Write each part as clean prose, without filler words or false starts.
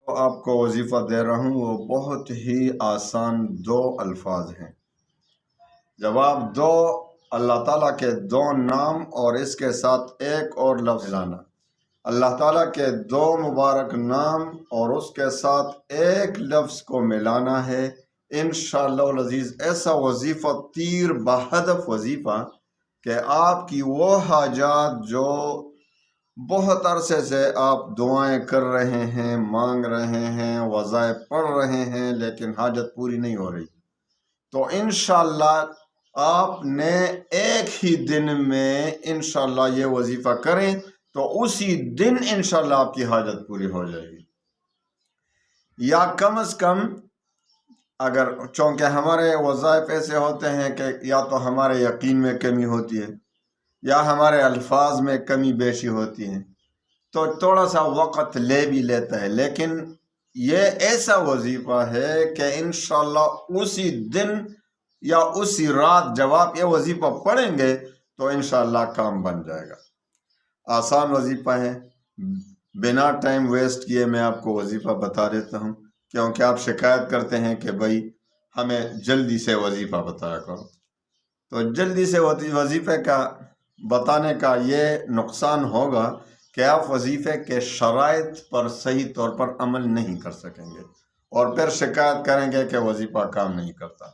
تو آپ کو وظیفہ دے رہا ہوں، وہ بہت ہی آسان دو الفاظ ہیں۔ جب آپ دو اللہ تعالیٰ کے دو نام اور اس کے ساتھ ایک اور لفظ لانا، اللہ تعالیٰ کے دو مبارک نام اور اس کے ساتھ ایک لفظ کو ملانا ہے، انشاءاللہ العزیز ایسا وظیفہ تیر بہدف وظیفہ کہ آپ کی وہ حاجات جو بہت عرصے سے آپ دعائیں کر رہے ہیں، مانگ رہے ہیں، وظائف پڑھ رہے ہیں، لیکن حاجت پوری نہیں ہو رہی، تو انشاءاللہ آپ نے ایک ہی دن میں انشاءاللہ یہ وظیفہ کریں تو اسی دن انشاءاللہ آپ کی حاجت پوری ہو جائے گی۔ یا کم از کم اگر چونکہ ہمارے وظائف ایسے ہوتے ہیں کہ یا تو ہمارے یقین میں کمی ہوتی ہے یا ہمارے الفاظ میں کمی بیشی ہوتی ہے، تو تھوڑا سا وقت لے بھی لیتا ہے، لیکن یہ ایسا وظیفہ ہے کہ انشاءاللہ اسی دن یا اسی رات جب آپ یہ وظیفہ پڑھیں گے تو انشاءاللہ کام بن جائے گا۔ آسان وظیفہ ہے، بنا ٹائم ویسٹ کیے میں آپ کو وظیفہ بتا دیتا ہوں، کیونکہ آپ شکایت کرتے ہیں کہ بھائی ہمیں جلدی سے وظیفہ بتایا کرو، تو جلدی سے وظیفے کا بتانے کا یہ نقصان ہوگا کہ آپ وظیفے کے شرائط پر صحیح طور پر عمل نہیں کر سکیں گے اور پھر شکایت کریں گے کہ وظیفہ کام نہیں کرتا۔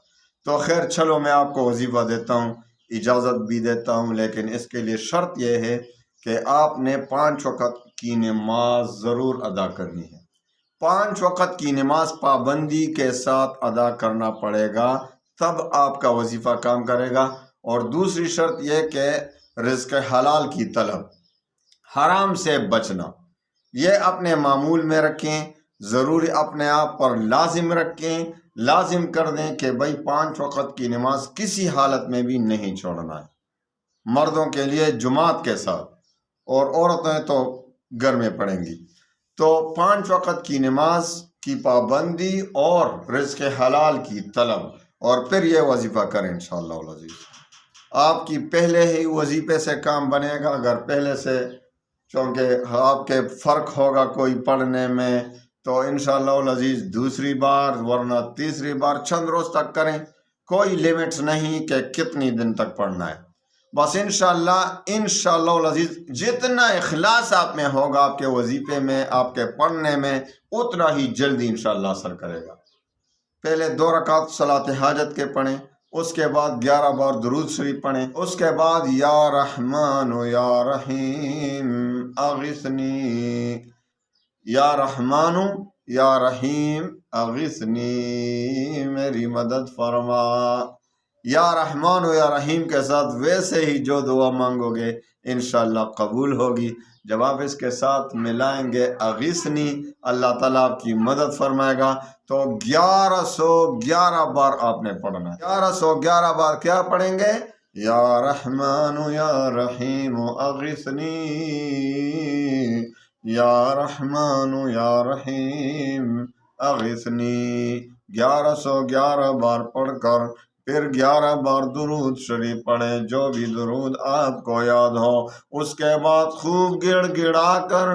تو خیر چلو میں آپ کو وظیفہ دیتا ہوں، اجازت بھی دیتا ہوں، لیکن اس کے لیے شرط یہ ہے کہ آپ نے 5 وقت کی نماز ضرور ادا کرنی ہے۔ 5 وقت کی نماز پابندی کے ساتھ ادا کرنا پڑے گا، تب آپ کا وظیفہ کام کرے گا۔ اور دوسری شرط یہ کہ رزق حلال کی طلب، حرام سے بچنا، یہ اپنے معمول میں رکھیں، ضروری اپنے آپ پر لازم رکھیں، لازم کر دیں کہ بھائی 5 وقت کی نماز کسی حالت میں بھی نہیں چھوڑنا ہے، مردوں کے لیے جماعت کے ساتھ، اور عورتیں تو گھر میں پڑھیں گی۔ تو 5 وقت کی نماز کی پابندی اور رزق حلال کی طلب، اور پھر یہ وظیفہ کریں انشاءاللہ العزیز۔ آپ کی پہلے ہی وظیفے سے کام بنے گا، اگر پہلے سے چونکہ آپ کے فرق ہوگا کوئی پڑھنے میں تو انشاءاللہ العزیز دوسری بار ورنہ تیسری بار چند روز تک کریں، کوئی لیمٹس نہیں کہ کتنی دن تک پڑھنا ہے، بس انشاءاللہ العزیز جتنا اخلاص آپ میں ہوگا آپ کے وظیفے میں، آپ کے پڑھنے میں، اتنا ہی جلدی انشاءاللہ اثر کرے گا۔ پہلے 2 رکعت صلاۃ حاجت کے پڑھیں، اس کے بعد 11 بار درود شریف پڑھیں، اس کے بعد یا رحمان یا رحیم اغثنی، یا رحمان یا رحیم اغثنی میری مدد فرما۔ یا رحمان یا رحیم کے ساتھ ویسے ہی جو دعا مانگو گے انشاءاللہ قبول ہوگی۔ جب آپ اس کے ساتھ ملائیں گے اغثنی، اللہ تعالیٰ آپ کی مدد فرمائے گا، تو 1111 بار آپ نے پڑھنا ہے۔ 1111 بار کیا پڑھیں گے؟ یا رحمان یا رحیم اغثنی، یا رحمان یا رحیم اغثنی۔ 1111 بار پڑھ کر پھر 11 بار درود شریف پڑھیں، جو بھی درود آپ کو یاد ہو، اس کے بعد خوب گڑ گڑا کر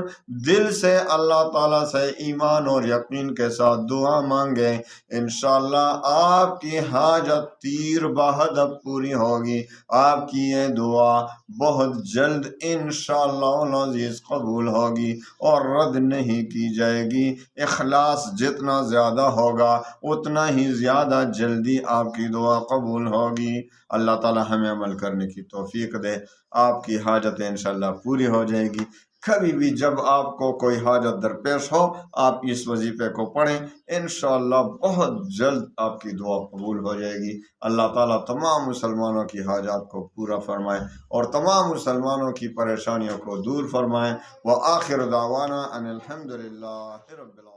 دل سے اللہ تعالیٰ سے ایمان اور یقین کے ساتھ دعا مانگیں، انشاءاللہ آپ کی حاجت تیر بہدف پوری ہوگی۔ آپ کی یہ دعا بہت جلد انشاءاللہ العزیز قبول ہوگی اور رد نہیں کی جائے گی۔ اخلاص جتنا زیادہ ہوگا اتنا ہی زیادہ جلدی آپ کی دعا قبول ہوگی۔ اللہ تعالی ہمیں عمل کرنے کی توفیق دے، آپ کی حاجتیں انشاءاللہ پوری ہو جائے گی۔ کبھی بھی جب آپ کو کوئی حاجت درپیش ہو آپ اس وظیفے کو پڑھیں، انشاءاللہ بہت جلد آپ کی دعا قبول ہو جائے گی۔ اللہ تعالیٰ تمام مسلمانوں کی حاجات کو پورا فرمائے اور تمام مسلمانوں کی پریشانیوں کو دور فرمائے۔ وآخر دعوانا ان الحمدللہ رب العالمین۔